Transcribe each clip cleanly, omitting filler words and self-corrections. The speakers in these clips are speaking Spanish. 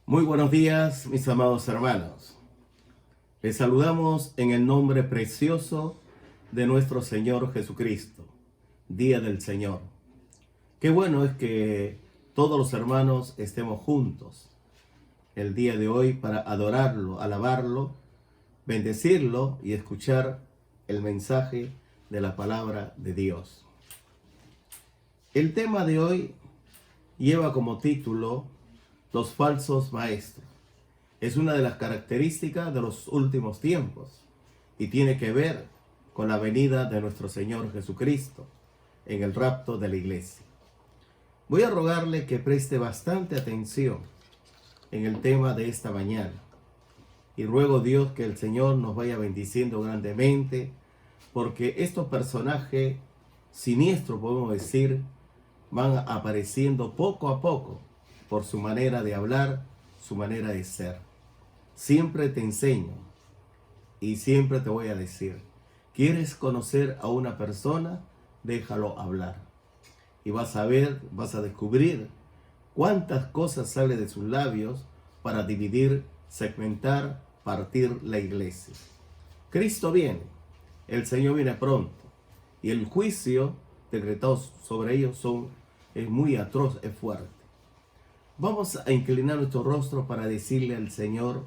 Muy buenos días, mis amados hermanos. Les saludamos en el nombre precioso de nuestro Señor Jesucristo, Día del Señor. Qué bueno es que todos los hermanos estemos juntos el día de hoy para adorarlo, alabarlo, bendecirlo y escuchar el mensaje de la palabra de Dios. El tema de hoy lleva como título Los falsos maestros. Es una de las características de los últimos tiempos y tiene que ver con la venida de nuestro Señor Jesucristo en el rapto de la iglesia. Voy a rogarle que preste bastante atención en el tema de esta mañana y ruego Dios que el Señor nos vaya bendiciendo grandemente, porque estos personajes siniestros, podemos decir, van apareciendo poco a poco por su manera de hablar, su manera de ser. Siempre te enseño y siempre te voy a decir, ¿quieres conocer a una persona? Déjalo hablar. Y vas a ver, vas a descubrir cuántas cosas sale de sus labios para dividir, segmentar, partir la iglesia. Cristo viene, el Señor viene pronto y el juicio decretado sobre ellos es muy atroz, es fuerte. Vamos a inclinar nuestro rostro para decirle al Señor: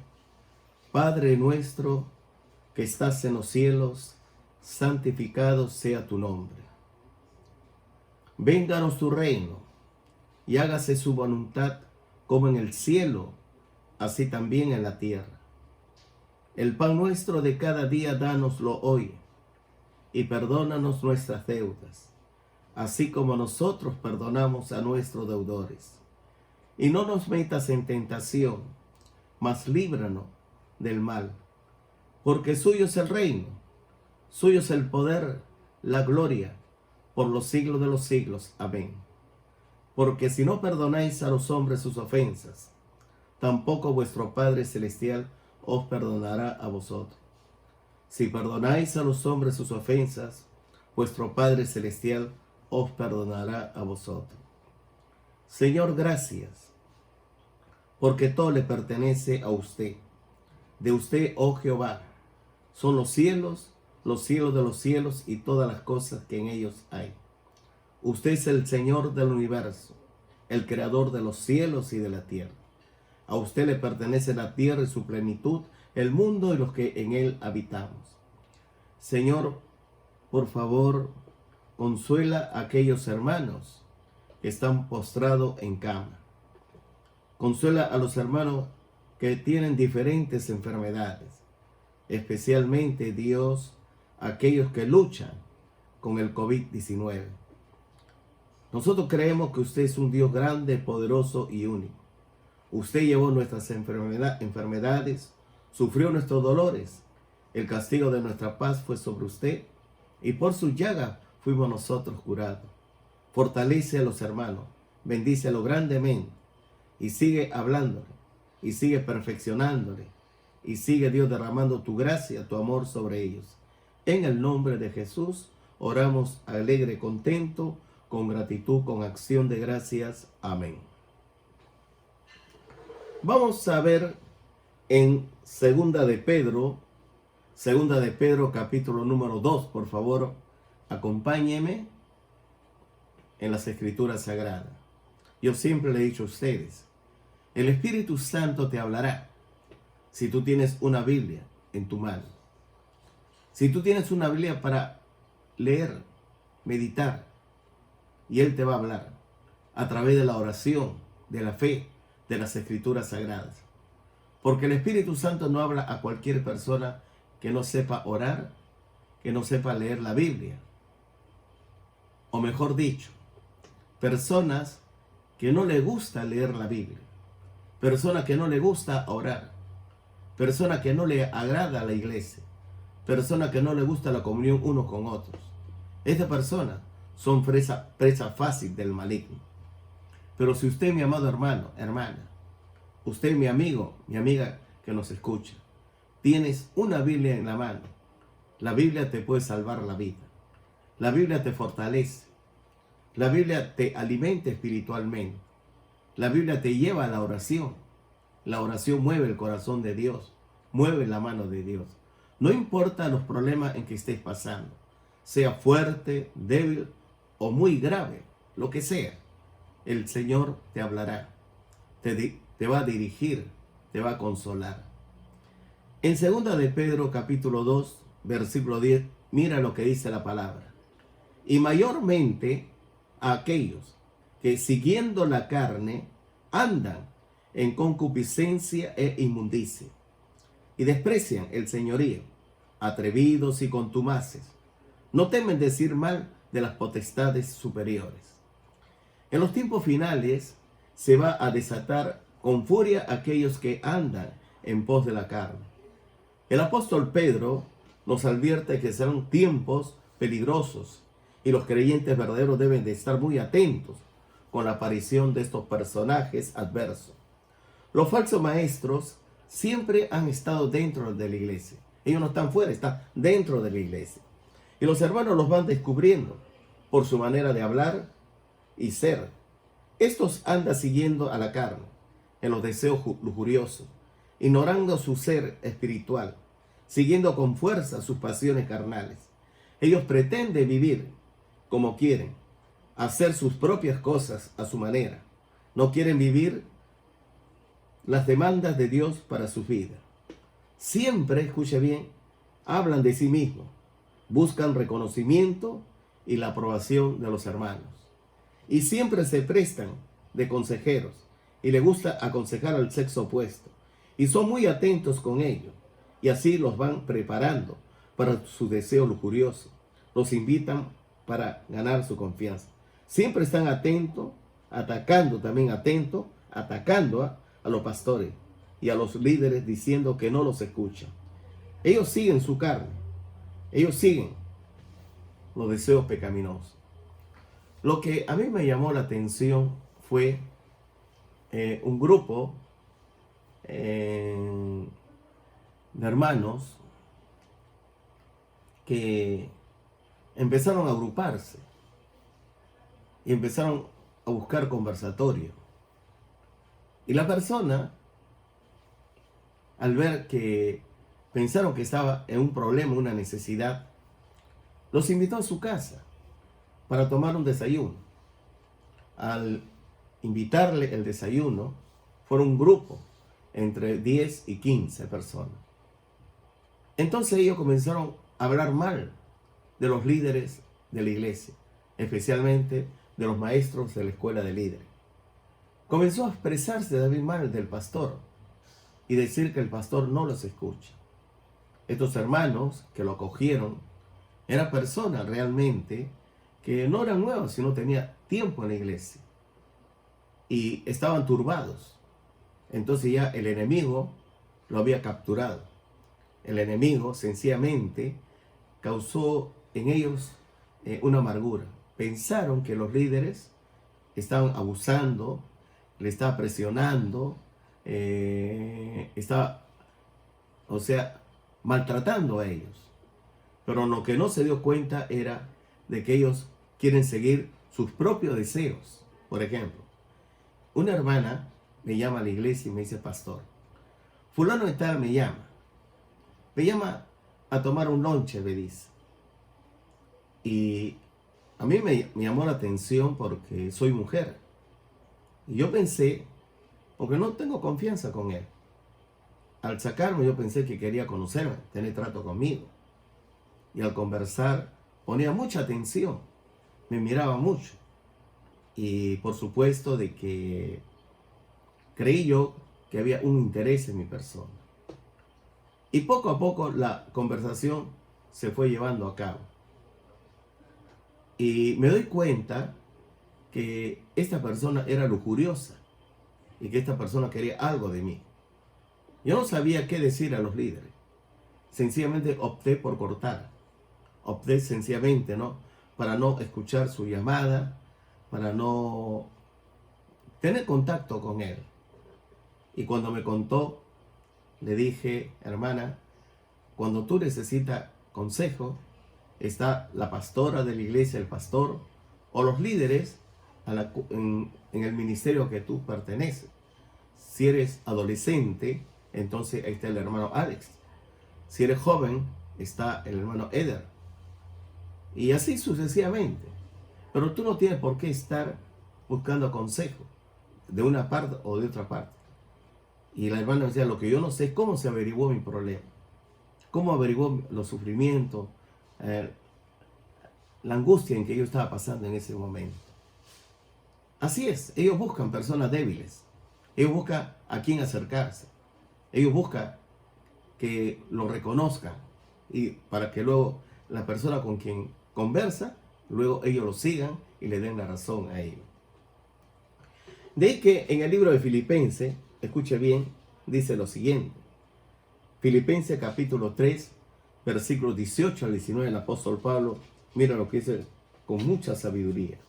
Padre nuestro que estás en los cielos, santificado sea tu nombre. Vénganos tu reino y hágase su voluntad como en el cielo, así también en la tierra. El pan nuestro de cada día dánoslo hoy y perdónanos nuestras deudas, así como nosotros perdonamos a nuestros deudores. Y no nos metas en tentación, mas líbranos del mal, porque suyo es el reino, suyo es el poder, la gloria, por los siglos de los siglos. Amén. Porque si no perdonáis a los hombres sus ofensas, tampoco vuestro Padre Celestial os perdonará a vosotros. Si perdonáis a los hombres sus ofensas, vuestro Padre Celestial os perdonará a vosotros. Señor, gracias, porque todo le pertenece a usted. De usted, oh Jehová, son los cielos de los cielos y todas las cosas que en ellos hay. Usted es el Señor del universo, el creador de los cielos y de la tierra. A usted le pertenece la tierra y su plenitud, el mundo y los que en él habitamos. Señor, por favor, consuela a aquellos hermanos que están postrados en cama. Consuela a los hermanos que tienen diferentes enfermedades, especialmente, Dios, aquellos que luchan con el COVID-19. Nosotros creemos que usted es un Dios grande, poderoso y único. Usted llevó nuestras enfermedades, sufrió nuestros dolores. El castigo de nuestra paz fue sobre usted y por su llaga fuimos nosotros curados. Fortalece a los hermanos, bendícelos grandemente y sigue hablándole y sigue perfeccionándole y sigue, Dios, derramando tu gracia, tu amor sobre ellos. En el nombre de Jesús oramos alegre, contento, con gratitud, con acción de gracias. Amén. Vamos a ver en Segunda de Pedro capítulo número 2, por favor, acompáñeme en las Escrituras Sagradas. Yo siempre le he dicho a ustedes, el Espíritu Santo te hablará si tú tienes una Biblia en tu mano. Si tú tienes una Biblia para leer, meditar, y Él te va a hablar a través de la oración, de la fe, de las Escrituras Sagradas. Porque el Espíritu Santo no habla a cualquier persona que no sepa orar, que no sepa leer la Biblia. O mejor dicho, personas que no le gusta leer la Biblia, personas que no le gusta orar, personas que no le agrada la iglesia, personas que no le gusta la comunión unos con otros. Estas personas son presa fácil del maligno. Pero si usted, mi amado hermano, hermana, usted, mi amigo, mi amiga que nos escucha, tienes una Biblia en la mano, la Biblia te puede salvar la vida. La Biblia te fortalece. La Biblia te alimenta espiritualmente. La Biblia te lleva a la oración. La oración mueve el corazón de Dios, mueve la mano de Dios. No importa los problemas en que estés pasando, sea fuerte, débil o muy grave, lo que sea, el Señor te hablará, te va a dirigir, te va a consolar. En 2 de Pedro capítulo 2, versículo 10, mira lo que dice la palabra. Y mayormente a aquellos que siguiendo la carne andan en concupiscencia e inmundicia y desprecian el señorío, atrevidos y contumaces, no temen decir mal de las potestades superiores. En los tiempos finales se va a desatar con furia aquellos que andan en pos de la carne. El apóstol Pedro nos advierte que serán tiempos peligrosos y los creyentes verdaderos deben de estar muy atentos con la aparición de estos personajes adversos. Los falsos maestros siempre han estado dentro de la iglesia. Ellos no están fuera, están dentro de la iglesia. Y los hermanos los van descubriendo por su manera de hablar y ser. Estos andan siguiendo a la carne, en los deseos lujuriosos, ignorando su ser espiritual, siguiendo con fuerza sus pasiones carnales. Ellos pretenden vivir como quieren, hacer sus propias cosas a su manera. No quieren vivir las demandas de Dios para su vida. Siempre, escuche bien, hablan de sí mismos, buscan reconocimiento y la aprobación de los hermanos. Y siempre se prestan de consejeros y les gusta aconsejar al sexo opuesto. Y son muy atentos con ello. Y así los van preparando para su deseo lujurioso. Los invitan para ganar su confianza. Siempre están atentos, atacando a los pastores y a los líderes diciendo que no los escuchan. Ellos siguen su carne. Ellos siguen los deseos pecaminosos. Lo que a mí me llamó la atención fue un grupo de hermanos que empezaron a agruparse y empezaron a buscar conversatorio. Y la persona, al ver que pensaron que estaba en un problema, una necesidad, los invitó a su casa para tomar un desayuno. Al invitarle el desayuno, fueron un grupo entre 10 y 15 personas. Entonces ellos comenzaron a hablar mal de los líderes de la iglesia, especialmente de los maestros de la escuela de líderes. Comenzó a expresarse David mal del pastor y decir que el pastor no los escucha. Estos hermanos que lo acogieron eran personas realmente que no eran nuevas, sino tenían tiempo en la iglesia y estaban turbados. Entonces ya el enemigo lo había capturado. El enemigo sencillamente causó en ellos una amargura. Pensaron que los líderes estaban abusando, le estaba presionando, estaba, maltratando a ellos. Pero lo que no se dio cuenta era de que ellos quieren seguir sus propios deseos. Por ejemplo, una hermana me llama a la iglesia y me dice: pastor, fulano de tal me llama a tomar un lonche, me dice. Y a mí me llamó la atención porque soy mujer. Y yo pensé, porque no tengo confianza con él. Al sacarme yo pensé que quería conocerme, tener trato conmigo. Y al conversar ponía mucha atención, me miraba mucho. Y por supuesto de que creí yo que había un interés en mi persona. Y poco a poco la conversación se fue llevando a cabo. Y me doy cuenta que esta persona era lujuriosa y que esta persona quería algo de mí. Yo no sabía qué decir a los líderes. Sencillamente opté por cortar. Opté sencillamente, para no escuchar su llamada, para no tener contacto con él. Y cuando me contó, le dije: hermana, cuando tú necesitas consejo, está la pastora de la iglesia, el pastor, o los líderes en el ministerio que tú perteneces. Si eres adolescente, entonces ahí está el hermano Alex. Si eres joven, está el hermano Eder. Y así sucesivamente. Pero tú no tienes por qué estar buscando consejo de una parte o de otra parte. Y la hermana decía, lo que yo no sé es cómo se averiguó mi problema. Cómo averiguó los sufrimientos, la angustia en que yo estaba pasando en ese momento. Así es, ellos buscan personas débiles. Ellos buscan a quién acercarse. Ellos buscan que lo reconozcan. Y para que luego la persona con quien conversa, luego ellos lo sigan y le den la razón a ellos. De ahí que en el libro de Filipenses, escuche bien, dice lo siguiente. Filipenses capítulo 3, versículos 18 al 19, el apóstol Pablo, mira lo que dice con mucha sabiduría.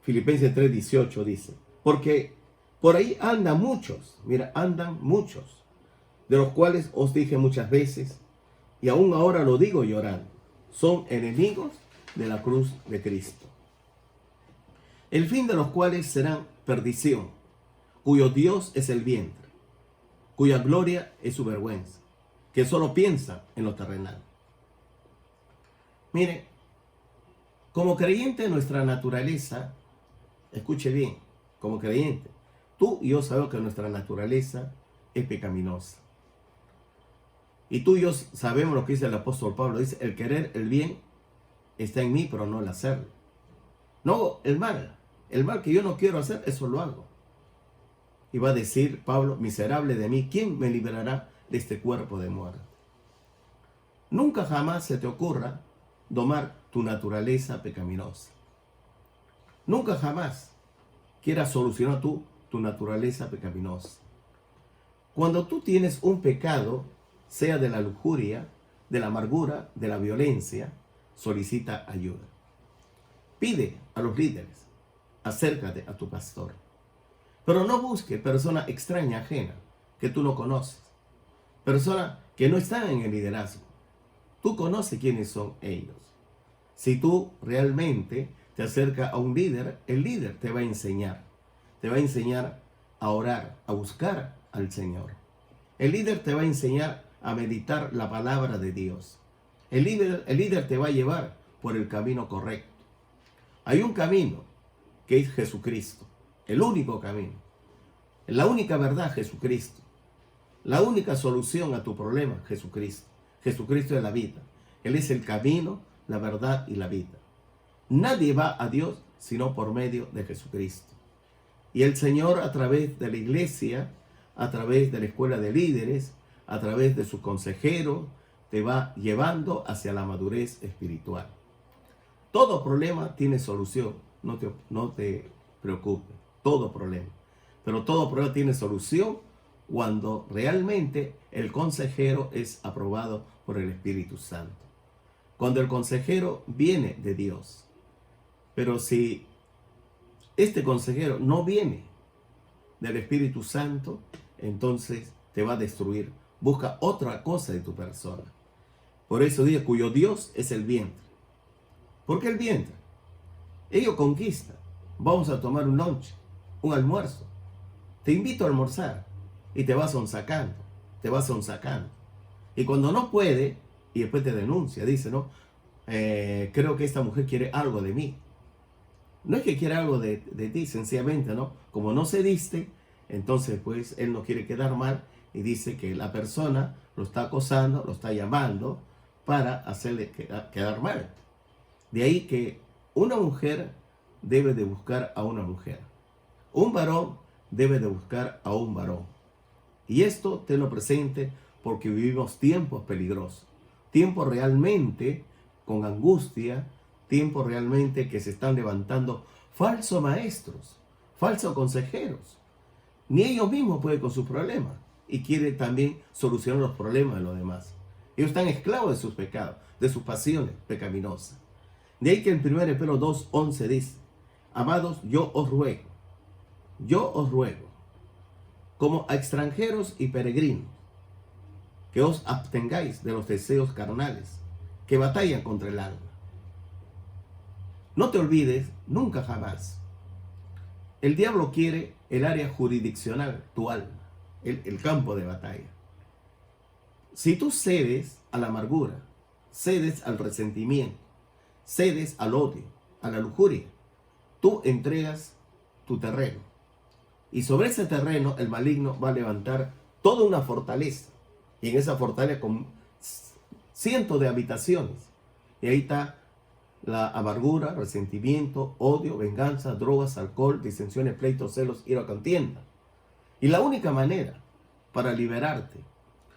Filipenses 3, 18 dice, porque por ahí andan muchos, mira, andan muchos, de los cuales os dije muchas veces, y aún ahora lo digo llorando, son enemigos de la cruz de Cristo, el fin de los cuales serán perdición, cuyo Dios es el vientre, cuya gloria es su vergüenza, que solo piensa en lo terrenal. Mire, como creyente nuestra naturaleza, escuche bien, como creyente, tú y yo sabemos que nuestra naturaleza es pecaminosa. Y tú y yo sabemos lo que dice el apóstol Pablo, dice, el querer el bien está en mí, pero no el hacerlo. No, el mal que yo no quiero hacer, eso lo hago. Y va a decir Pablo, miserable de mí, ¿quién me librará de este cuerpo de muerte? Nunca jamás se te ocurra domar tu naturaleza pecaminosa. Nunca jamás quieras solucionar tu naturaleza pecaminosa. Cuando tú tienes un pecado, sea de la lujuria, de la amargura, de la violencia, solicita ayuda. Pide a los líderes, acércate a tu pastor. Pero no busque persona extraña, ajena, que tú no conoces. Personas que no están en el liderazgo. Tú conoces quiénes son ellos. Si tú realmente te acercas a un líder, el líder te va a enseñar. Te va a enseñar a orar, a buscar al Señor. El líder te va a enseñar a meditar la palabra de Dios. El líder te va a llevar por el camino correcto. Hay un camino que es Jesucristo. El único camino. La única verdad, Jesucristo. La única solución a tu problema, Jesucristo. Jesucristo es la vida. Él es el camino, la verdad y la vida. Nadie va a Dios sino por medio de Jesucristo. Y el Señor, a través de la iglesia, a través de la escuela de líderes, a través de sus consejeros, te va llevando hacia la madurez espiritual. Todo problema tiene solución. No te preocupes. Todo problema. Pero todo problema tiene solución cuando realmente el consejero es aprobado por el Espíritu Santo. Cuando el consejero viene de Dios. Pero si este consejero no viene del Espíritu Santo, entonces te va a destruir. Busca otra cosa de tu persona. Por eso dice, cuyo Dios es el vientre. ¿Por qué el vientre? Ellos conquistan. Vamos a tomar un lunch, un almuerzo. Te invito a almorzar y te vas sonsacando, Y cuando no puede, y después te denuncia, dice, no, creo que esta mujer quiere algo de mí. No es que quiera algo de ti, sencillamente, ¿no? Como no cediste, entonces pues él no quiere quedar mal y dice que la persona lo está acosando, lo está llamando para hacerle quedar mal. De ahí que una mujer debe de buscar a una mujer. Un varón debe de buscar a un varón. Y esto tenlo presente porque vivimos tiempos peligrosos. Tiempos realmente con angustia, tiempos realmente que se están levantando falsos maestros, falsos consejeros. Ni ellos mismos pueden con sus problemas y quieren también solucionar los problemas de los demás. Ellos están esclavos de sus pecados, de sus pasiones pecaminosas. De ahí que en 1 Pedro 2:11 dice, amados, yo os ruego, como a extranjeros y peregrinos, que os abstengáis de los deseos carnales que batallan contra el alma. No te olvides, nunca jamás. El diablo quiere el área jurisdiccional, tu alma, el campo de batalla. Si tú cedes a la amargura, cedes al resentimiento, cedes al odio, a la lujuria, tú entregas tu terreno. Y sobre ese terreno el maligno va a levantar toda una fortaleza. Y en esa fortaleza con cientos de habitaciones. Y ahí está la amargura, resentimiento, odio, venganza, drogas, alcohol, disensiones, pleitos, celos, ira, contienda. Y la única manera para liberarte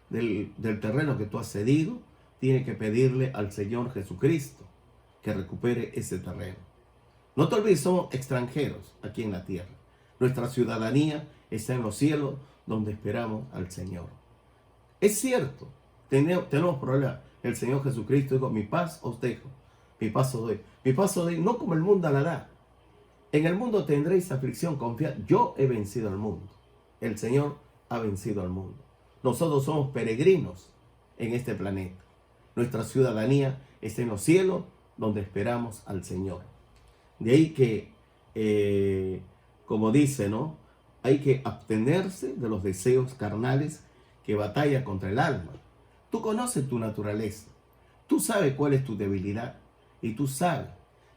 del terreno que tú has cedido, tiene que pedirle al Señor Jesucristo que recupere ese terreno. No te olvides, somos extranjeros aquí en la tierra. Nuestra ciudadanía está en los cielos, donde esperamos al Señor. Es cierto, tenemos problemas. El Señor Jesucristo dijo, mi paz os dejo, mi paz os doy. Mi paz os doy, no como el mundo la da. En el mundo tendréis aflicción, confiad, yo he vencido al mundo. El Señor ha vencido al mundo. Nosotros somos peregrinos en este planeta. Nuestra ciudadanía está en los cielos, donde esperamos al Señor. De ahí que, como dice, ¿no? Hay que abstenerse de los deseos carnales que batalla contra el alma. Tú conoces tu naturaleza. Tú sabes cuál es tu debilidad. Y tú sabes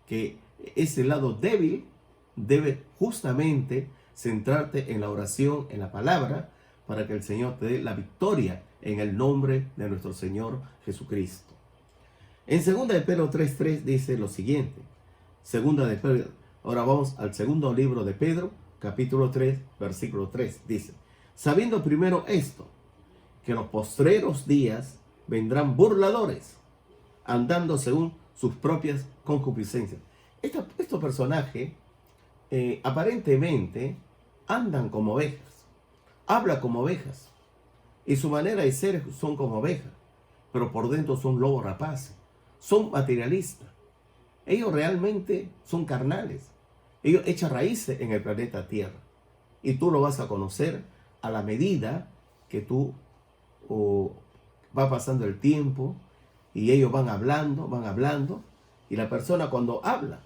que ese lado débil debe justamente centrarte en la oración, en la palabra, para que el Señor te dé la victoria en el nombre de nuestro Señor Jesucristo. En 2 de Pedro 3:3 dice lo siguiente. Ahora vamos al segundo libro de Pedro, capítulo 3, versículo 3. Dice, sabiendo primero esto, que en los postreros días vendrán burladores, andando según sus propias concupiscencias. Estos personajes aparentemente andan como ovejas, hablan como ovejas, y su manera de ser son como ovejas, pero por dentro son lobos rapaces, son materialistas. Ellos realmente son carnales. Ellos echan raíces en el planeta Tierra. Y tú lo vas a conocer a la medida que tú va pasando el tiempo y ellos van hablando. Y la persona cuando habla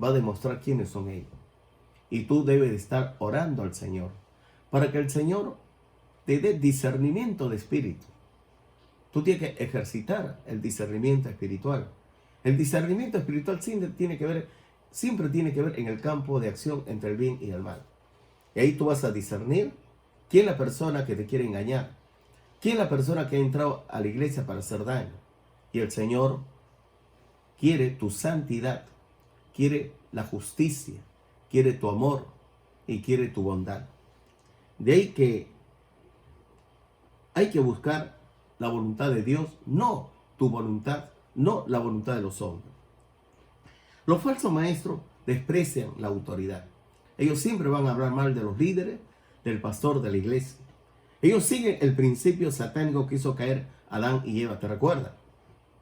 va a demostrar quiénes son ellos. Y tú debes de estar orando al Señor para que el Señor te dé discernimiento de espíritu. Tú tienes que ejercitar el discernimiento espiritual. El discernimiento espiritual siempre tiene que ver en el campo de acción entre el bien y el mal. Y ahí tú vas a discernir quién es la persona que te quiere engañar, quién es la persona que ha entrado a la iglesia para hacer daño. Y el Señor quiere tu santidad, quiere la justicia, quiere tu amor y quiere tu bondad. De ahí que hay que buscar la voluntad de Dios, no tu voluntad, no la voluntad de los hombres. Los falsos maestros desprecian la autoridad. Ellos siempre van a hablar mal de los líderes, del pastor de la iglesia. Ellos siguen el principio satánico que hizo caer Adán y Eva. ¿Te recuerdas?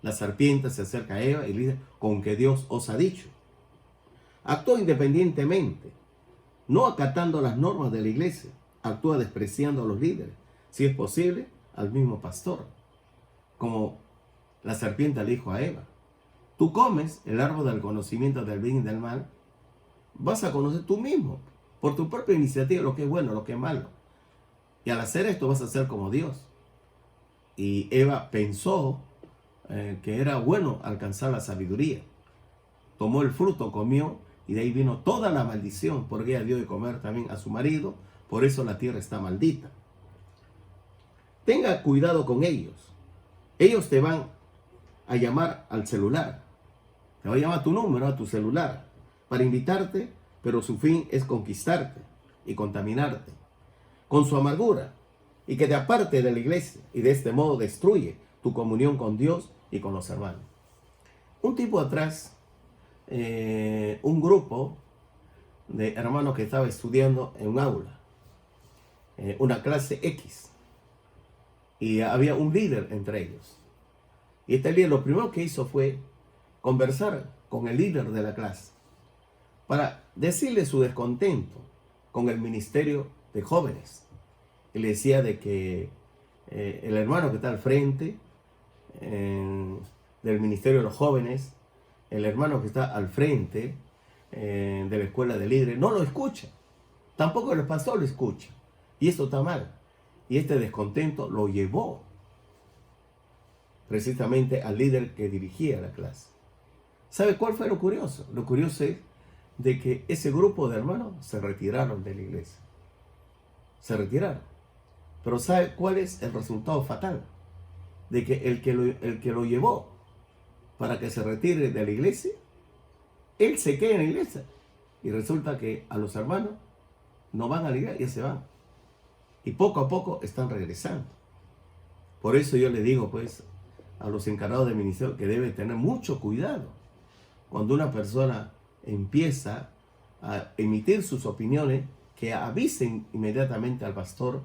La serpiente se acerca a Eva y le dice, con que Dios os ha dicho. Actúa independientemente, no acatando las normas de la iglesia. Actúa despreciando a los líderes, si es posible, al mismo pastor. Como la serpiente le dijo a Eva, tú comes el árbol del conocimiento del bien y del mal, vas a conocer tú mismo, por tu propia iniciativa, lo que es bueno, lo que es malo. Y al hacer esto vas a ser como Dios. Y Eva pensó que era bueno alcanzar la sabiduría. Tomó el fruto, comió, y de ahí vino toda la maldición, porque ella dio de comer también a su marido, por eso la tierra está maldita. Tenga cuidado con ellos. Ellos te van a llamar al celular. Te va a llamar tu número, a tu celular, para invitarte, pero su fin es conquistarte y contaminarte con su amargura y que te aparte de la iglesia, y de este modo destruye tu comunión con Dios y con los hermanos. Un tiempo atrás, un grupo de hermanos que estaba estudiando en un aula, una clase X, y había un líder entre ellos. Y este líder lo primero que hizo fue conversar con el líder de la clase para decirle su descontento con el ministerio de jóvenes. Y le decía de que el hermano que está al frente del ministerio de los jóvenes, el hermano que está al frente de la escuela de líderes, no lo escucha. Tampoco el pastor lo escucha. Y esto está mal. Y este descontento lo llevó precisamente al líder que dirigía la clase. ¿Sabe cuál fue lo curioso? Lo curioso es de que ese grupo de hermanos se retiraron de la iglesia. Se retiraron. Pero ¿sabe cuál es el resultado fatal? De que el que lo llevó para que se retire de la iglesia, él se queda en la iglesia. Y resulta que a los hermanos no van a la iglesia y se van. Y poco a poco están regresando. Por eso yo le digo pues a los encargados del ministerio que deben tener mucho cuidado cuando una persona empieza a emitir sus opiniones, que avisen inmediatamente al pastor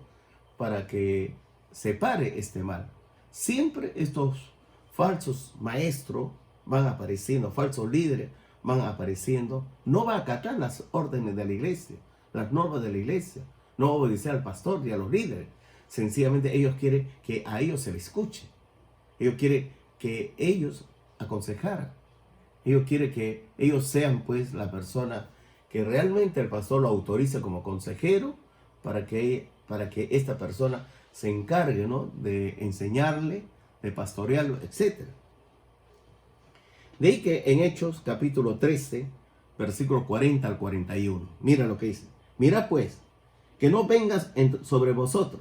para que se pare este mal. Siempre estos falsos maestros van apareciendo, falsos líderes van apareciendo. No va a acatar las órdenes de la iglesia, las normas de la iglesia. No va a obedecer al pastor ni a los líderes. Sencillamente ellos quieren que a ellos se les escuche. Ellos quieren que ellos aconsejaran. Ellos quieren que ellos sean pues la persona que realmente el pastor lo autorice como consejero para que esta persona se encargue, ¿no?, de enseñarle, de pastorearlo, etc. De ahí que en Hechos capítulo 13, versículo 40 al 41, mira lo que dice. Mira pues, que no vengas sobre vosotros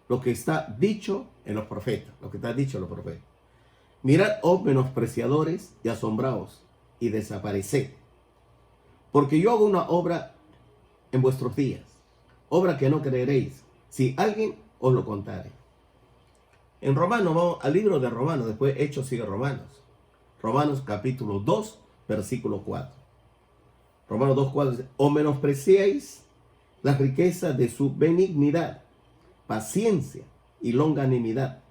lo que está dicho en los profetas, lo que está dicho en los profetas. Mirad, oh menospreciadores, y asombraos, y desapareced. Porque yo hago una obra en vuestros días, obra que no creeréis, si alguien os lo contare. En Romanos, vamos al libro de Romanos, después Hechos sigue Romanos. Romanos capítulo 2, versículo 4. Romanos 2, 4 dice, o menospreciáis las riquezas de su benignidad, paciencia y longanimidad,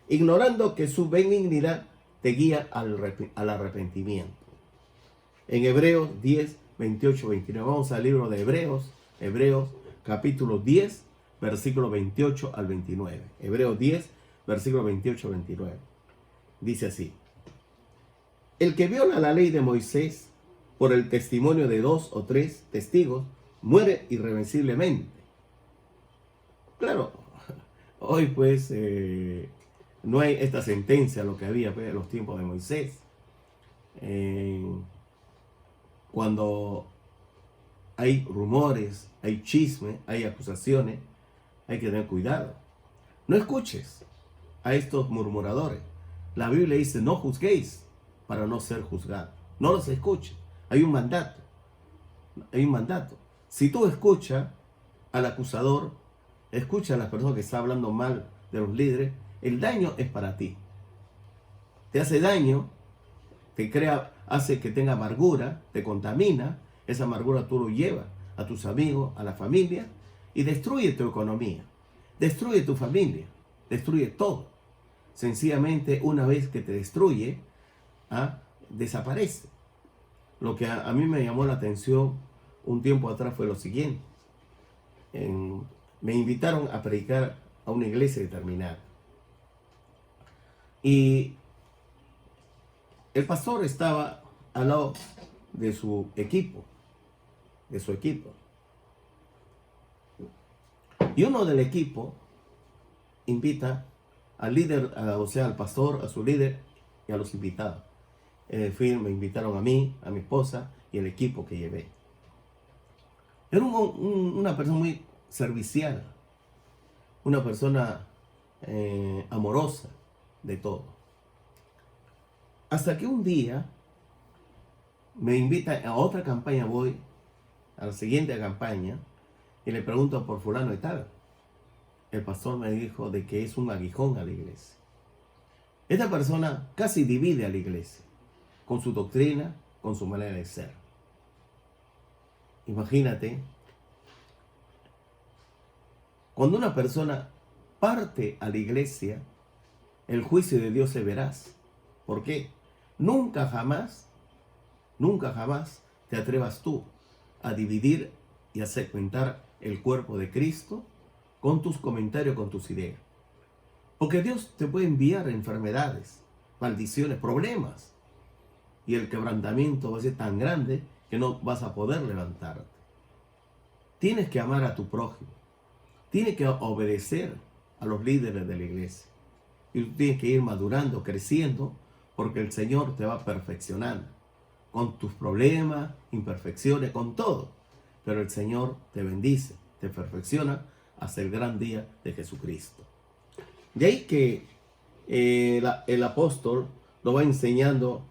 ignorando que su benignidad te guía al arrepentimiento. En Hebreos 10, 28, 29. Vamos al libro de Hebreos capítulo 10, versículo 28 al 29. Hebreos 10, versículo 28 al 29. Dice así. El que viola la ley de Moisés por el testimonio de 2 o 3 testigos muere irreversiblemente. Claro, hoy pues no hay esta sentencia, lo que había pues, en los tiempos de Moisés. Cuando hay rumores, hay chisme, hay acusaciones, hay que tener cuidado. No escuches a estos murmuradores. La Biblia dice, no juzguéis para no ser juzgados. No los escuches. Hay un mandato. Hay un mandato. Si tú escuchas al acusador, escucha a las personas que están hablando mal de los líderes, el daño es para ti. Te hace daño, te crea, hace que tenga amargura, te contamina. Esa amargura tú lo llevas a tus amigos, a la familia, y destruye tu economía, destruye tu familia, destruye todo. Sencillamente, una vez que te destruye, desaparece. Lo que a mí me llamó la atención un tiempo atrás fue lo siguiente. Me invitaron a predicar a una iglesia determinada. Y el pastor estaba al lado de su equipo. Y uno del equipo invita al líder, o sea, al pastor, a su líder y a los invitados. Me invitaron a mí, a mi esposa y el equipo que llevé. Era una persona muy servicial, una persona amorosa de todo. Hasta que un día me invita a otra campaña, voy a la siguiente campaña y le pregunto por fulano y tal. El pastor me dijo de que es un aguijón a la iglesia. Esta persona casi divide a la iglesia con su doctrina, con su manera de ser. Imagínate, cuando una persona parte a la iglesia, el juicio de Dios se verás. ¿Por qué? Nunca jamás te atrevas tú a dividir y a segmentar el cuerpo de Cristo con tus comentarios, con tus ideas. Porque Dios te puede enviar enfermedades, maldiciones, problemas. Y el quebrantamiento va a ser tan grande que no vas a poder levantarte. Tienes que amar a tu prójimo. Tienes que obedecer a los líderes de la iglesia. Y tú tienes que ir madurando, creciendo, porque el Señor te va perfeccionando. Con tus problemas, imperfecciones, con todo. Pero el Señor te bendice, te perfecciona hasta el gran día de Jesucristo. De ahí que el apóstol lo va enseñando,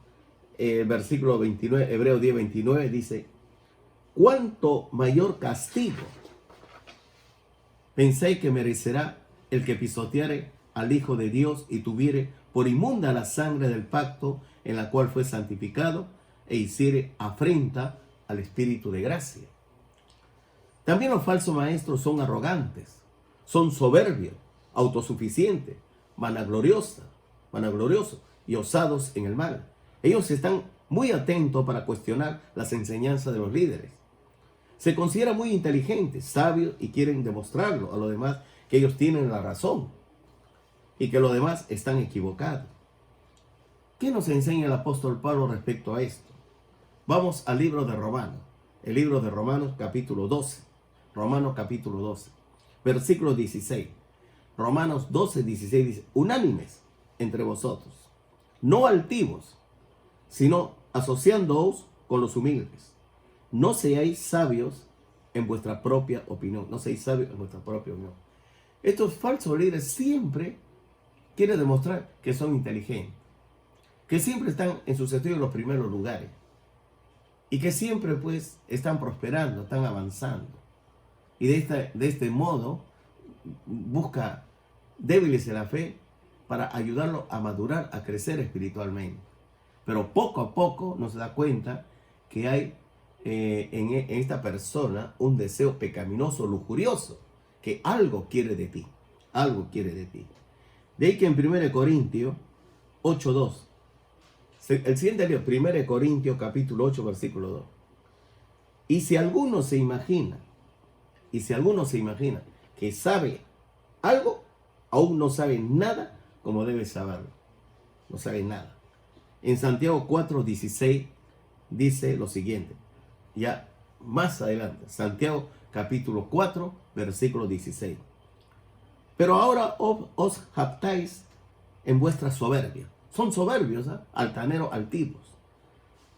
versículo 29, Hebreos 10, 29, dice: ¿cuánto mayor castigo pensáis que merecerá el que pisoteare al Hijo de Dios y tuviere por inmunda la sangre del pacto en la cual fue santificado e hiciere afrenta al Espíritu de gracia? También los falsos maestros son arrogantes, son soberbios, autosuficientes, vanagloriosos y osados en el mal. Ellos están muy atentos para cuestionar las enseñanzas de los líderes. Se consideran muy inteligentes, sabios y quieren demostrarlo a los demás que ellos tienen la razón y que los demás están equivocados. ¿Qué nos enseña el apóstol Pablo respecto a esto? Vamos al libro de Romanos, el libro de Romanos capítulo 12. Romanos capítulo 12, versículo 16. Romanos 12, 16 dice: unánimes entre vosotros, no altivos, sino asociándoos con los humildes. No seáis sabios en vuestra propia opinión. No seáis sabios en vuestra propia opinión. Estos falsos líderes siempre quieren demostrar que son inteligentes, que siempre están en sus estudios en los primeros lugares y que siempre pues están prosperando, están avanzando. Y de este modo busca débiles en la fe para ayudarlo a madurar, a crecer espiritualmente. Pero poco a poco nos da cuenta que hay en esta persona un deseo pecaminoso, lujurioso, que algo quiere de ti, algo quiere de ti. De ahí que en 1 Corintios 8:2, el siguiente libro, 1 Corintios capítulo 8, versículo 2. Y si alguno se imagina que sabe algo, aún no sabe nada como debe saberlo. No sabe nada. En Santiago 4:16 dice lo siguiente, ya más adelante, Santiago capítulo 4, versículo 16. Pero ahora os jactáis en vuestra soberbia. Son soberbios, altaneros, altivos.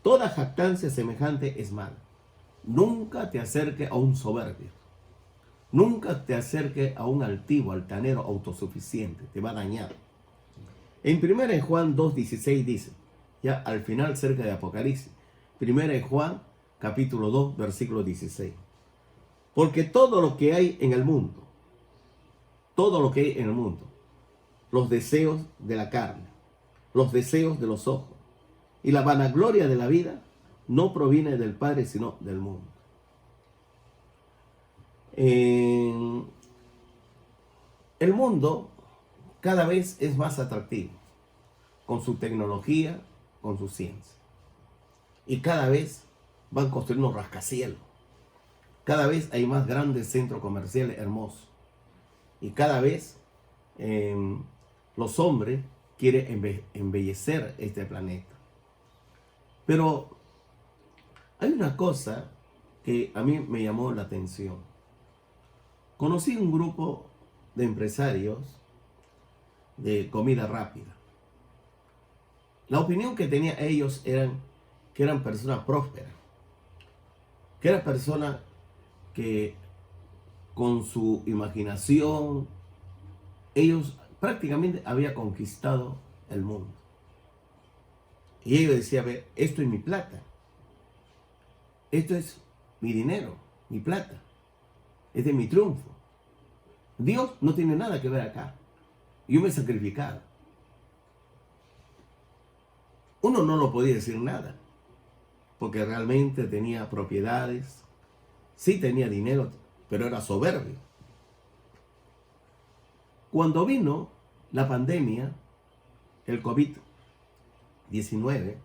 Toda jactancia semejante es mala. Nunca te acerques a un soberbio. Nunca te acerques a un altivo, altanero, autosuficiente. Te va a dañar. En 1 Juan 2:16 dice, ya al final cerca de Apocalipsis, 1 Juan capítulo 2, versículo 16. Porque todo lo que hay en el mundo, los deseos de la carne, los deseos de los ojos y la vanagloria de la vida, no proviene del Padre, sino del mundo. El mundo cada vez es más atractivo, con su tecnología, con su ciencia. Y cada vez van construyendo rascacielos. Cada vez hay más grandes centros comerciales hermosos. Y cada vez los hombres quieren embellecer este planeta. Pero hay una cosa que a mí me llamó la atención. Conocí un grupo de empresarios de comida rápida. La opinión que tenían ellos que eran personas prósperas, que eran personas que con su imaginación, ellos prácticamente habían conquistado el mundo. Y ellos decían, esto es mi plata, esto es mi dinero, mi plata, este es mi triunfo. Dios no tiene nada que ver acá. Yo me he sacrificado. Uno no lo podía decir nada, porque realmente tenía propiedades, sí tenía dinero, pero era soberbio. Cuando vino la pandemia, el COVID-19,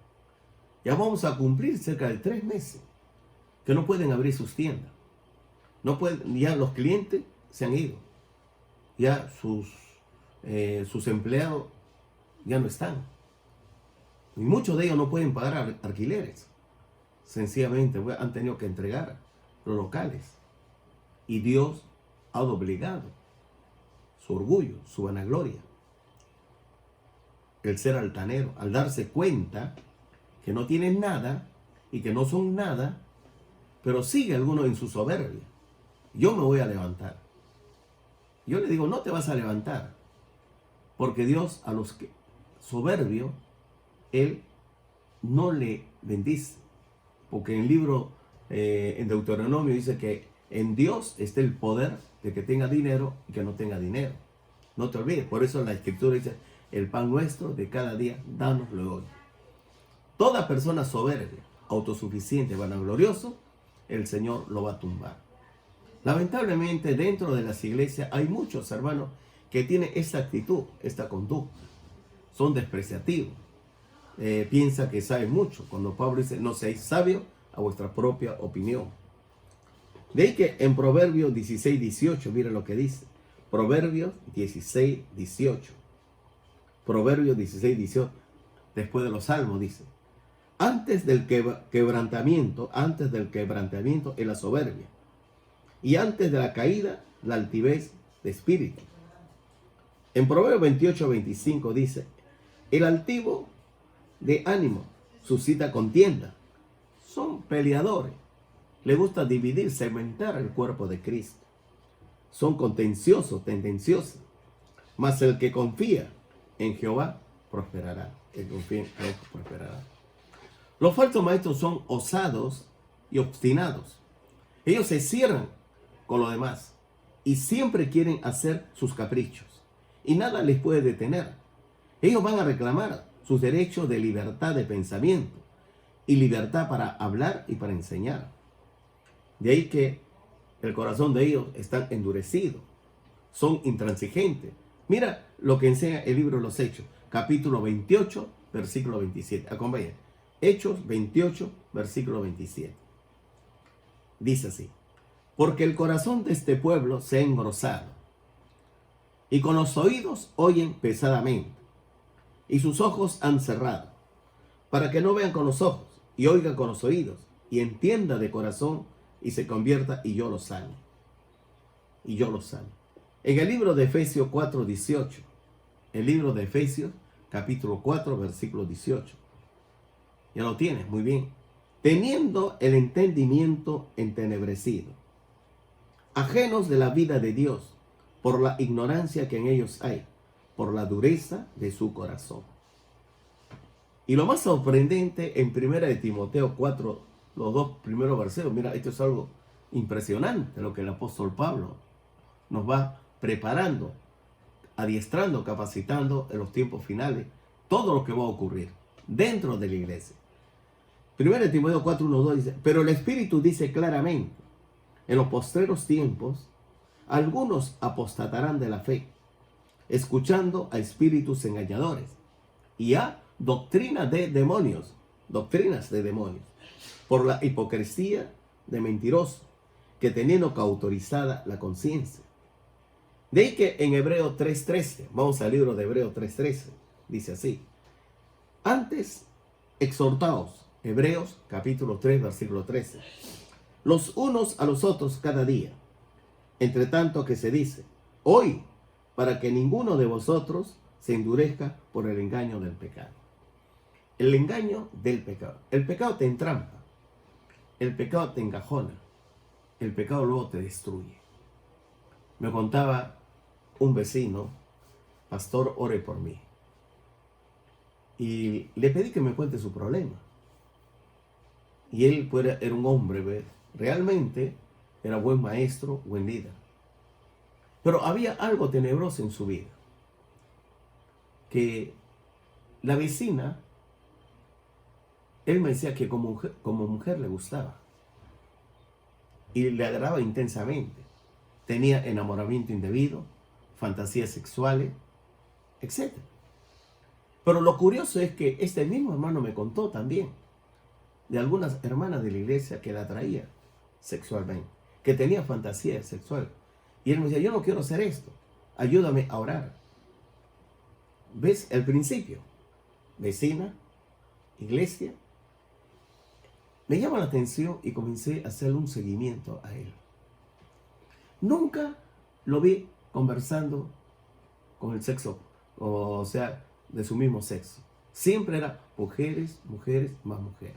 ya vamos a cumplir cerca de 3 meses que no pueden abrir sus tiendas. No pueden, ya los clientes se han ido. Ya sus empleados ya no están. Y muchos de ellos no pueden pagar alquileres. Sencillamente han tenido que entregar los locales. Y Dios ha doblegado su orgullo, su vanagloria. El ser altanero, al darse cuenta que no tienen nada y que no son nada, pero sigue alguno en su soberbia. Yo me voy a levantar. Yo le digo, no te vas a levantar, porque Dios a los que soberbios, Él no le bendice. Porque en el libro, en Deuteronomio dice que en Dios está el poder de que tenga dinero y que no tenga dinero. No te olvides, por eso la Escritura dice, el pan nuestro de cada día, dánoslo hoy. Toda persona soberbia, autosuficiente, vanaglorioso, el Señor lo va a tumbar. Lamentablemente dentro de las iglesias hay muchos hermanos que tienen esta actitud, esta conducta. Son despreciativos. Piensa que saben mucho. Cuando Pablo dice, no seáis sabios a vuestra propia opinión. De ahí que en Proverbios 16, 18, mire lo que dice. Proverbios 16, 18. Proverbios 16, 18. Después de los salmos dice. Antes del quebrantamiento es la soberbia. Y antes de la caída, la altivez de espíritu. En Proverbios 28, 25 dice, el altivo de ánimo suscita contienda. Son peleadores. Le gusta dividir, segmentar el cuerpo de Cristo. Son contenciosos, tendenciosos. Mas el que confía en Jehová prosperará. El que confía en Jehová prosperará. Los falsos maestros son osados y obstinados. Ellos se cierran con lo demás y siempre quieren hacer sus caprichos y nada les puede detener. Ellos van a reclamar sus derechos de libertad de pensamiento y libertad para hablar y para enseñar. De ahí que el corazón de ellos está endurecido, son intransigentes. Mira lo que enseña el libro de los Hechos, capítulo 28, versículo 27. Acompáñenme. Hechos 28, versículo 27. Dice así. Porque el corazón de este pueblo se ha engrosado, y con los oídos oyen pesadamente, y sus ojos han cerrado, para que no vean con los ojos, y oigan con los oídos, y entienda de corazón, y se convierta, y yo los sane. Y yo los sane. En el libro de Efesios 4, 18, el libro de Efesios, capítulo 4, versículo 18. Ya lo tienes, muy bien. Teniendo el entendimiento entenebrecido, ajenos de la vida de Dios, por la ignorancia que en ellos hay, por la dureza de su corazón. Y lo más sorprendente en 1 de Timoteo 4, los dos primeros versículos, mira, esto es algo impresionante, lo que el apóstol Pablo nos va preparando, adiestrando, capacitando en los tiempos finales, todo lo que va a ocurrir dentro de la iglesia. 1 de Timoteo 4, 1, 2 dice, pero el Espíritu dice claramente, en los postreros tiempos, algunos apostatarán de la fe, escuchando a espíritus engañadores y a doctrinas de demonios, por la hipocresía de mentirosos, que teniendo cauterizada la conciencia. De ahí que en Hebreo 3.13, vamos al libro de Hebreo 3.13, dice así, antes exhortaos, Hebreos capítulo 3, versículo 13, los unos a los otros cada día, entre tanto que se dice, hoy, para que ninguno de vosotros se endurezca por el engaño del pecado. El engaño del pecado. El pecado te entrampa, el pecado te engajona, el pecado luego te destruye. Me contaba un vecino, pastor, ore por mí. Y le pedí que me cuente su problema. Y él era un hombre, realmente era buen maestro, buen líder. Pero había algo tenebroso en su vida. Que la vecina, él me decía que como mujer le gustaba. Y le agradaba intensamente. Tenía enamoramiento indebido, fantasías sexuales, etc. Pero lo curioso es que este mismo hermano me contó también de algunas hermanas de la iglesia que la atraía sexualmente, que tenía fantasía sexual. Y él me decía, yo no quiero hacer esto, ayúdame a orar. ¿Ves el principio? Vecina, iglesia. Me llama la atención y comencé a hacer un seguimiento a él. Nunca lo vi conversando con el sexo, o sea, de su mismo sexo. Siempre era mujeres, mujeres, más mujeres.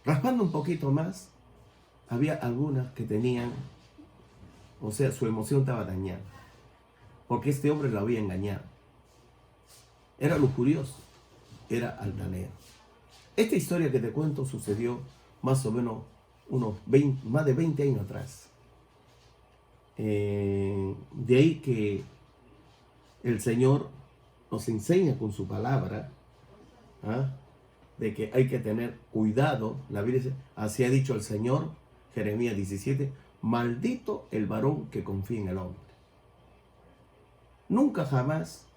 Raspando un poquito más, había algunas que tenían, o sea, su emoción estaba dañada, porque este hombre lo había engañado. Era lujurioso, era altanero. Esta historia que te cuento sucedió más o menos más de 20 años atrás. De ahí que el Señor nos enseña con su palabra, de que hay que tener cuidado. La Biblia dice, así ha dicho el Señor, Jeremías 17, maldito el varón que confía en el hombre. Nunca jamás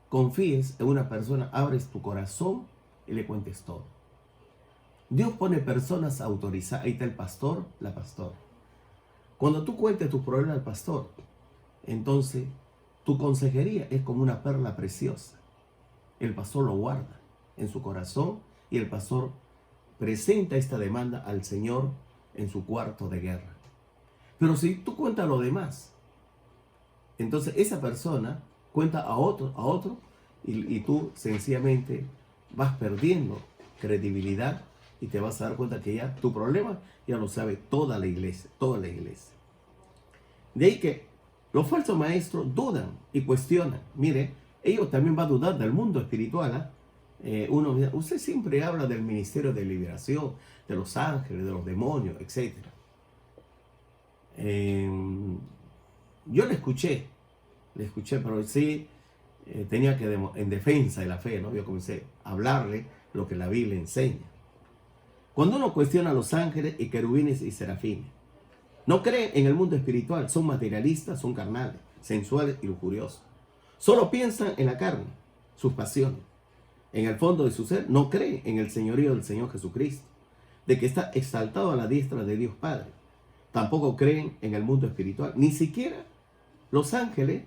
confíes en una persona, abres tu corazón y le cuentes todo. Dios pone personas autorizadas. Ahí está el pastor, la pastora. Cuando tú cuentes tu problema al pastor, entonces tu consejería es como una perla preciosa. El pastor lo guarda en su corazón y el pastor presenta esta demanda al Señor en su cuarto de guerra. Pero si tú cuentas lo demás, entonces esa persona cuenta a otro y tú sencillamente vas perdiendo credibilidad y te vas a dar cuenta que ya tu problema ya lo sabe toda la iglesia, toda la iglesia. De ahí que los falsos maestros dudan y cuestionan. Mire, ellos también van a dudar del mundo espiritual. Usted siempre habla del ministerio de liberación, de los ángeles, de los demonios, etc. Yo le escuché, pero sí tenía que, en defensa de la fe, ¿no? Yo comencé a hablarle lo que la Biblia enseña. Cuando uno cuestiona a los ángeles y querubines y serafines, no creen en el mundo espiritual, son materialistas, son carnales, sensuales y lujuriosos. Solo piensan en la carne, sus pasiones. En el fondo de su ser no creen en el señorío del Señor Jesucristo, de que está exaltado a la diestra de Dios Padre. Tampoco creen en el mundo espiritual, ni siquiera los ángeles,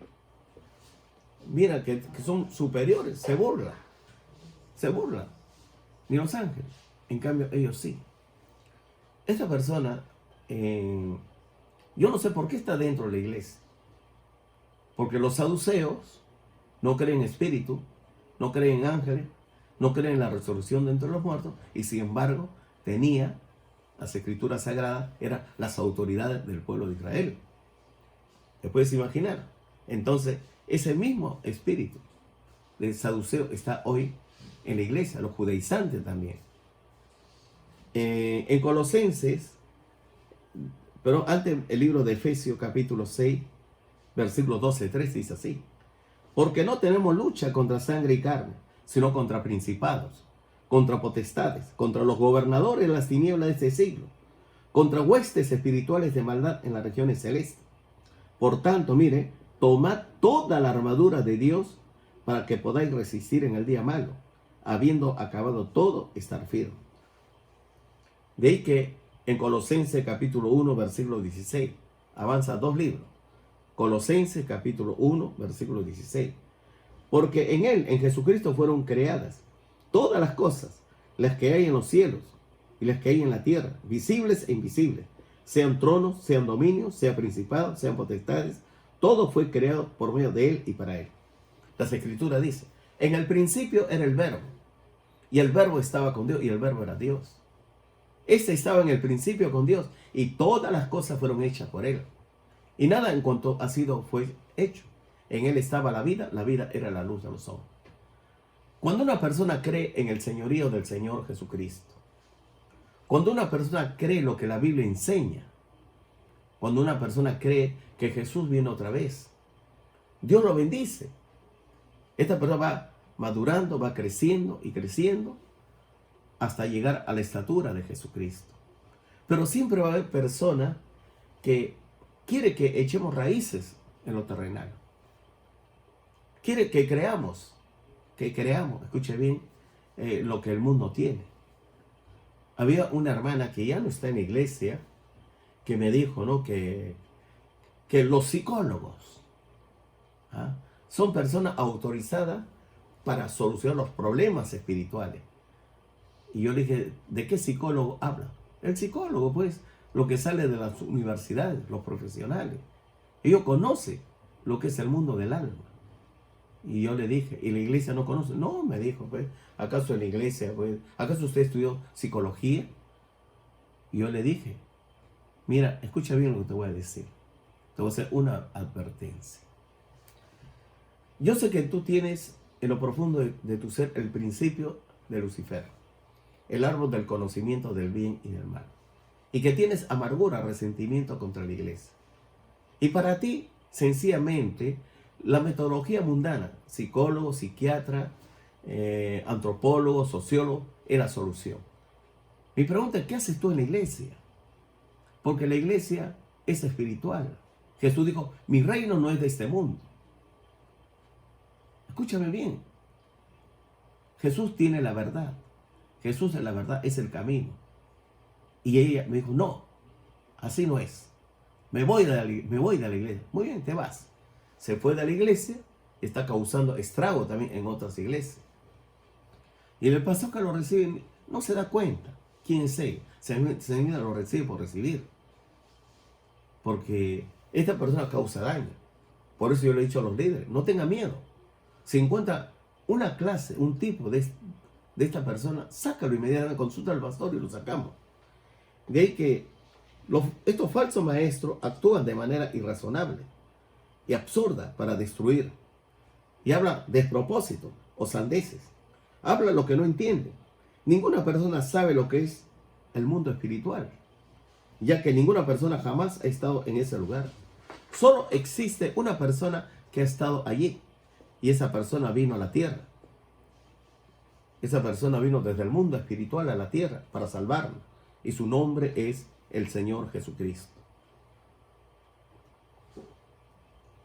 mira que son superiores, se burlan, ni los ángeles. En cambio, ellos sí. Esta persona, yo no sé por qué está dentro de la iglesia. Porque los saduceos no creen en espíritu, no creen en ángeles, no creen en la resurrección de entre los muertos, y sin embargo tenía las escrituras sagradas, eran las autoridades del pueblo de Israel. ¿Te puedes imaginar? Entonces, ese mismo espíritu de saduceo está hoy en la iglesia, los judaizantes también. En Colosenses, pero antes el libro de Efesios capítulo 6, versículos 12-13 dice así: porque no tenemos lucha contra sangre y carne, sino contra principados, contra potestades, contra los gobernadores de las tinieblas de este siglo, contra huestes espirituales de maldad en las regiones celestes. Por tanto, mire, tomad toda la armadura de Dios para que podáis resistir en el día malo, habiendo acabado todo, estar firme. De ahí que en Colosenses capítulo 1, versículo 16, avanza 2 libros. Colosenses capítulo 1, versículo 16. Porque en Él, en Jesucristo, fueron creadas todas las cosas, las que hay en los cielos y las que hay en la tierra, visibles e invisibles, sean tronos, sean dominios, sean principados, sean potestades. Todo fue creado por medio de Él y para Él. Las Escrituras dicen, en el principio era el Verbo, y el Verbo estaba con Dios, y el Verbo era Dios. Este estaba en el principio con Dios, y todas las cosas fueron hechas por Él. Y nada en cuanto fue hecho. En Él estaba la vida era la luz de los hombres. Cuando una persona cree en el señorío del Señor Jesucristo, cuando una persona cree lo que la Biblia enseña, cuando una persona cree que Jesús viene otra vez, Dios lo bendice. Esta persona va madurando, va creciendo y creciendo hasta llegar a la estatura de Jesucristo. Pero siempre va a haber personas que quiere que echemos raíces en lo terrenal. Quiere que creamos, escuche bien, lo que el mundo tiene. Había una hermana que ya no está en la iglesia, que me dijo, ¿no?, que los psicólogos son personas autorizadas para solucionar los problemas espirituales. Y yo le dije, ¿de qué psicólogo habla? El psicólogo, pues, lo que sale de las universidades, los profesionales. Ellos conocen lo que es el mundo del alma. Y yo le dije, ¿y la iglesia no conoce? No, me dijo, pues, ¿acaso en la iglesia, pues, acaso usted estudió psicología? Y yo le dije, mira, escucha bien lo que te voy a decir. Te voy a hacer una advertencia. Yo sé que tú tienes en lo profundo de tu ser el principio de Lucifer, el árbol del conocimiento del bien y del mal, y que tienes amargura, resentimiento contra la iglesia. Y para ti, sencillamente, la metodología mundana, psicólogo, psiquiatra, antropólogo, sociólogo, es la solución. Mi pregunta es, ¿qué haces tú en la iglesia? Porque la iglesia es espiritual. Jesús dijo, mi reino no es de este mundo. Escúchame bien. Jesús tiene la verdad. Jesús es la verdad, es el camino. Y ella me dijo, no, así no es. Me voy de la iglesia. Muy bien, te vas. Se fue de la iglesia, está causando estrago también en otras iglesias. Y el pastor que lo recibe no se da cuenta. ¿Quién sé? Se lo recibe por recibir. Porque esta persona causa daño. Por eso yo le he dicho a los líderes, no tenga miedo. Si encuentra una clase, un tipo de esta persona, sácalo inmediatamente, consulta al pastor y lo sacamos. De ahí que estos falsos maestros actúan de manera irrazonable y absurda para destruir. Y hablan despropósito o sandeces. Hablan lo que no entienden. Ninguna persona sabe lo que es el mundo espiritual, ya que ninguna persona jamás ha estado en ese lugar. Solo existe una persona que ha estado allí, y esa persona vino a la tierra. Esa persona vino desde el mundo espiritual a la tierra para salvarnos, y su nombre es el Señor Jesucristo.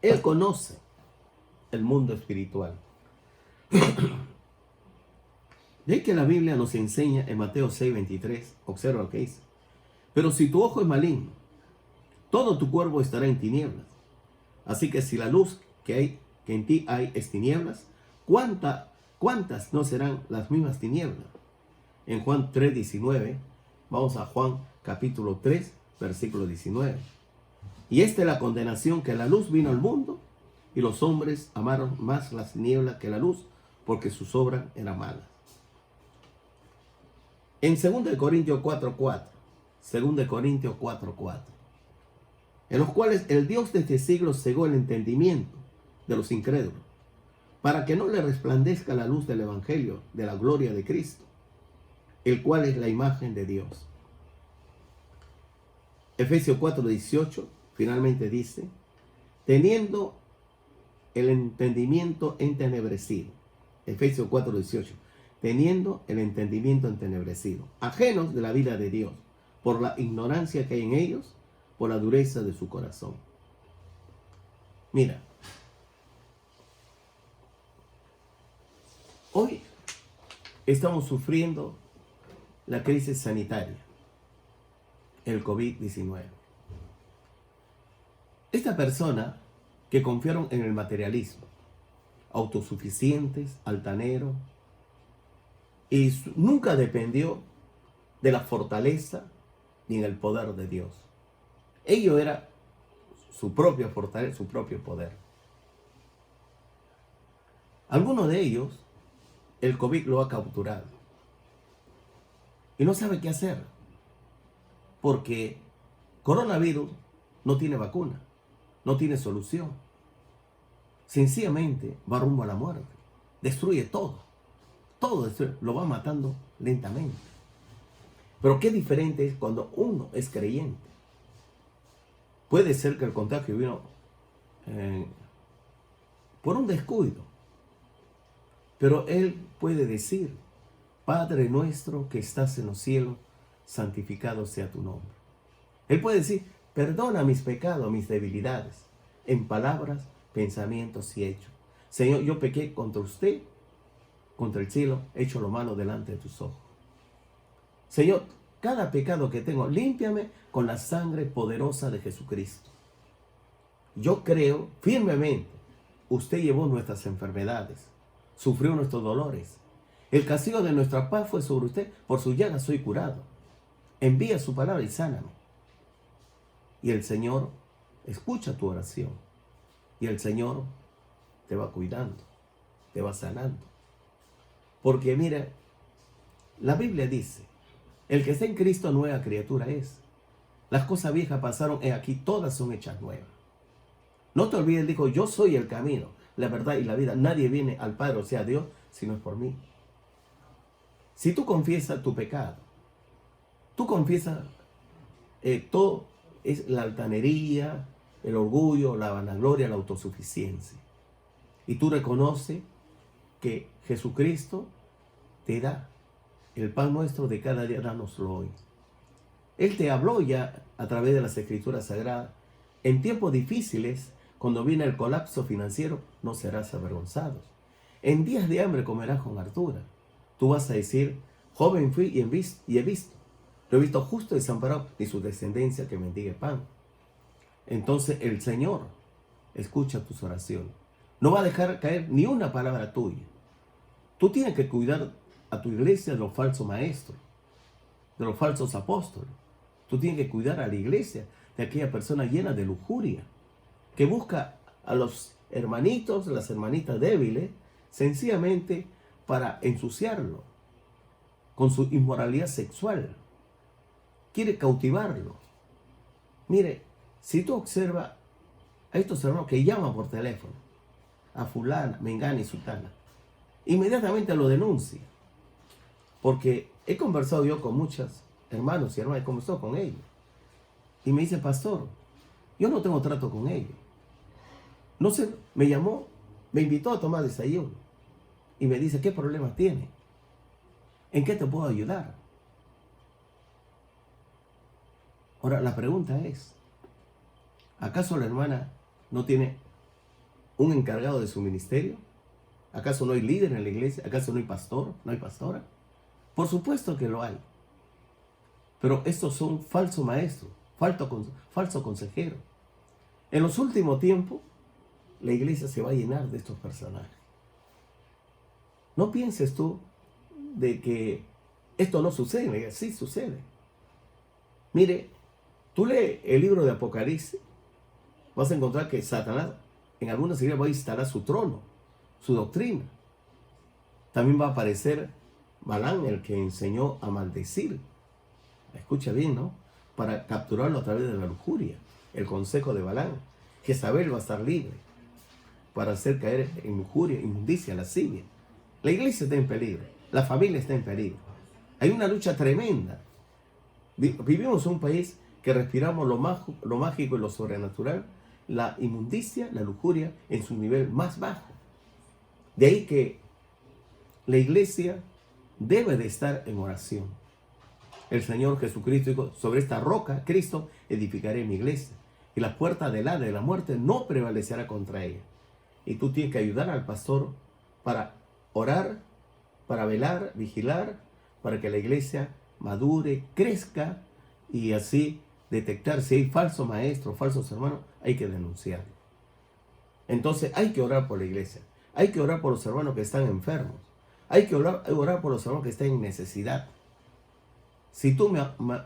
Él conoce el mundo espiritual. De ahí que la Biblia nos enseña en Mateo 6:23, observa lo que dice. Pero si tu ojo es maligno, todo tu cuerpo estará en tinieblas. Así que si la luz que en ti hay es tinieblas, ¿cuántas no serán las mismas tinieblas? En Juan 3:19, vamos a Juan capítulo 3, versículo 19. Y esta es la condenación, que la luz vino al mundo, y los hombres amaron más las tinieblas que la luz, porque sus obras eran malas. En 2 Corintios 4:4, 2 Corintios 4:4, en los cuales el Dios de este siglo cegó el entendimiento de los incrédulos, para que no le resplandezca la luz del evangelio de la gloria de Cristo, el cual es la imagen de Dios. Efesios 4:18 finalmente dice, teniendo el entendimiento entenebrecido. Efesios 4:18, teniendo el entendimiento entenebrecido, ajenos de la vida de Dios, por la ignorancia que hay en ellos, por la dureza de su corazón. Mira, hoy estamos sufriendo la crisis sanitaria, el COVID-19. Esta persona que confiaron en el materialismo, autosuficientes, altaneros, y nunca dependió de la fortaleza ni en el poder de Dios. Ello era su propia fortaleza, su propio poder. Algunos de ellos, el COVID lo ha capturado y no sabe qué hacer, porque coronavirus no tiene vacuna, no tiene solución. Sencillamente va rumbo a la muerte, destruye todo destruye, lo va matando lentamente. Pero qué diferente es cuando uno es creyente. Puede ser que el contagio vino por un descuido, pero él puede decir, Padre nuestro que estás en los cielos, santificado sea tu nombre. Él puede decir, perdona mis pecados, mis debilidades, en palabras, pensamientos y hechos. Señor, yo pequé contra usted, contra el cielo, he hecho lo malo delante de tus ojos. Señor, cada pecado que tengo, límpiame con la sangre poderosa de Jesucristo. Yo creo firmemente, usted llevó nuestras enfermedades, sufrió nuestros dolores. El castigo de nuestra paz fue sobre usted, por su llaga soy curado. Envía su palabra y sáname. Y el Señor escucha tu oración. Y el Señor te va cuidando, te va sanando. Porque mira, la Biblia dice, el que está en Cristo nueva criatura es. Las cosas viejas pasaron, y aquí todas son hechas nuevas. No te olvides, dijo, yo soy el camino, la verdad y la vida. Nadie viene al Padre, o sea, a Dios, si no es por mí. Si tú confiesas tu pecado, tú confiesas todo, es la altanería, el orgullo, la vanagloria, la autosuficiencia. Y tú reconoces que Jesucristo te da el pan nuestro de cada día, dánoslo hoy. Él te habló ya a través de las Escrituras Sagradas. En tiempos difíciles, cuando viene el colapso financiero, no serás avergonzado. En días de hambre comerás con hartura. Tú vas a decir, joven fui y he visto. No he visto justo desamparado ni su descendencia que mendigue pan. Entonces el Señor escucha tus oraciones. No va a dejar caer ni una palabra tuya. Tú tienes que cuidar a tu iglesia de los falsos maestros, de los falsos apóstoles. Tú tienes que cuidar a la iglesia de aquella persona llena de lujuria, que busca a los hermanitos, las hermanitas débiles, sencillamente para ensuciarlo con su inmoralidad sexual. Quiere cautivarlo. Mire, si tú observas a estos hermanos que llaman por teléfono, a fulana, mengana y sultana, inmediatamente lo denuncia. Porque he conversado yo con muchos hermanos y hermanas, he conversado con ellos. Y me dice, pastor, yo no tengo trato con ellos. No sé, me llamó, me invitó a tomar desayuno. Y me dice, ¿qué problemas tiene? ¿En qué te puedo ayudar? Ahora, la pregunta es, ¿acaso la hermana no tiene un encargado de su ministerio? ¿Acaso no hay líder en la iglesia? ¿Acaso no hay pastor? ¿No hay pastora? Por supuesto que lo hay. Pero estos son falsos maestros, falsos consejeros. En los últimos tiempos, la iglesia se va a llenar de estos personajes. No pienses tú de que esto no sucede. Sí sucede. Mire, tú lees el libro de Apocalipsis, vas a encontrar que Satanás en algunas iglesias va a instalar su trono, su doctrina. También va a aparecer Balaam, el que enseñó a maldecir. Escucha bien, ¿no? Para capturarlo a través de la lujuria. El consejo de Balaam. Jezabel va a estar libre para hacer caer en lujuria, inmundicia, lascivia. La iglesia está en peligro. La familia está en peligro. Hay una lucha tremenda. Vivimos en un país que respiramos lo mágico y lo sobrenatural, la inmundicia, la lujuria en su nivel más bajo. De ahí que la iglesia debe de estar en oración. El Señor Jesucristo dijo, sobre esta roca, Cristo, edificaré mi iglesia. Y la puerta del Hades de la muerte no prevalecerá contra ella. Y tú tienes que ayudar al pastor para orar, para velar, vigilar, para que la iglesia madure, crezca y así detectar si hay falsos maestros, falsos hermanos, hay que denunciarlo. Entonces hay que orar por la iglesia, hay que orar por los hermanos que están enfermos, hay que orar por los hermanos que están en necesidad. Si tú,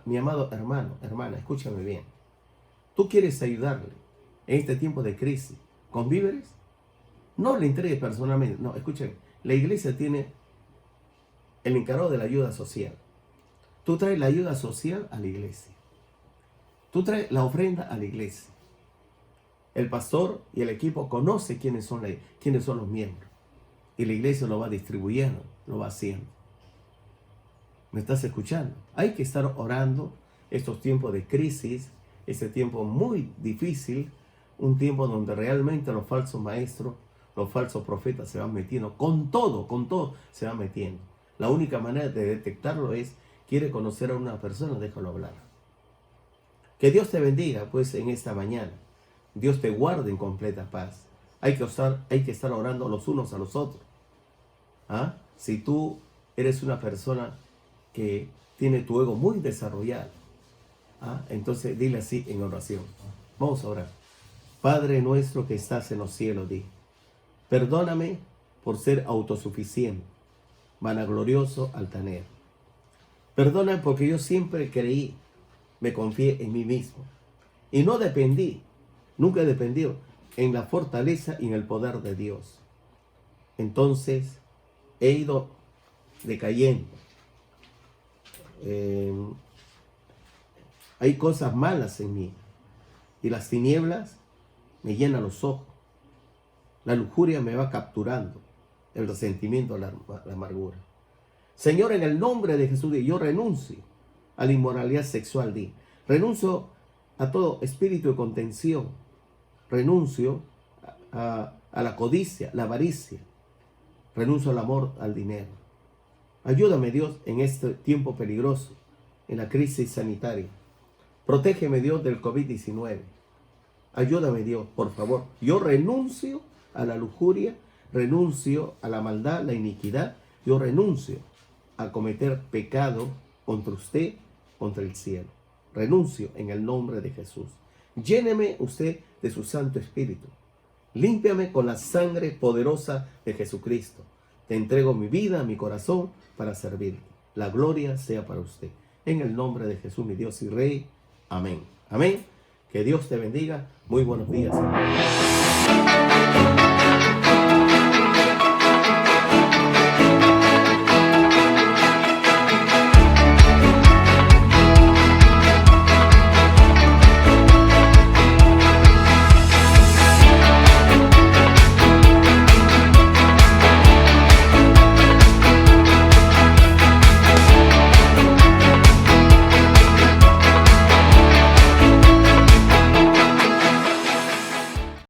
mi amado hermano, hermana, escúchame bien, tú quieres ayudarle en este tiempo de crisis con víveres, no le entregues personalmente, no, escúchame, la iglesia tiene el encargado de la ayuda social. Tú traes la ayuda social a la iglesia. Tú traes la ofrenda a la iglesia. El pastor y el equipo conoce quiénes son los miembros. Y la iglesia lo va distribuyendo, lo va haciendo. ¿Me estás escuchando? Hay que estar orando estos tiempos de crisis, este tiempo muy difícil, un tiempo donde realmente los falsos maestros, los falsos profetas se van metiendo, con todo se van metiendo. La única manera de detectarlo es, quiere conocer a una persona, déjalo hablar. Que Dios te bendiga, pues, en esta mañana. Dios te guarde en completa paz. Hay que estar orando los unos a los otros. ¿Ah? Si tú eres una persona que tiene tu ego muy desarrollado, entonces dile así en oración. Vamos a orar. Padre nuestro que estás en los cielos, di, perdóname por ser autosuficiente, vanaglorioso, altanero. Perdóname porque yo siempre creí, me confié en mí mismo Y no dependí, nunca he dependido en la fortaleza y en el poder de Dios. Entonces he ido decayendo. Hay cosas malas en mí y las tinieblas me llenan los ojos. La lujuria me va capturando, el resentimiento, la amargura. Señor, en el nombre de Jesús, yo renuncio a la inmoralidad sexual, renuncio a todo espíritu de contención, renuncio a la codicia, la avaricia, renuncio al amor, al dinero. Ayúdame, Dios, en este tiempo peligroso, en la crisis sanitaria. Protégeme, Dios, del COVID-19. Ayúdame, Dios, por favor. Yo renuncio a la lujuria, renuncio a la maldad, la iniquidad. Yo renuncio a cometer pecado contra usted, contra el cielo. Renuncio en el nombre de Jesús. Lléneme usted de su Santo Espíritu. Límpiame con la sangre poderosa de Jesucristo. Te entrego mi vida, mi corazón, para servirte. La gloria sea para usted. En el nombre de Jesús, mi Dios y Rey. Amén. Amén. Que Dios te bendiga. Muy buenos días.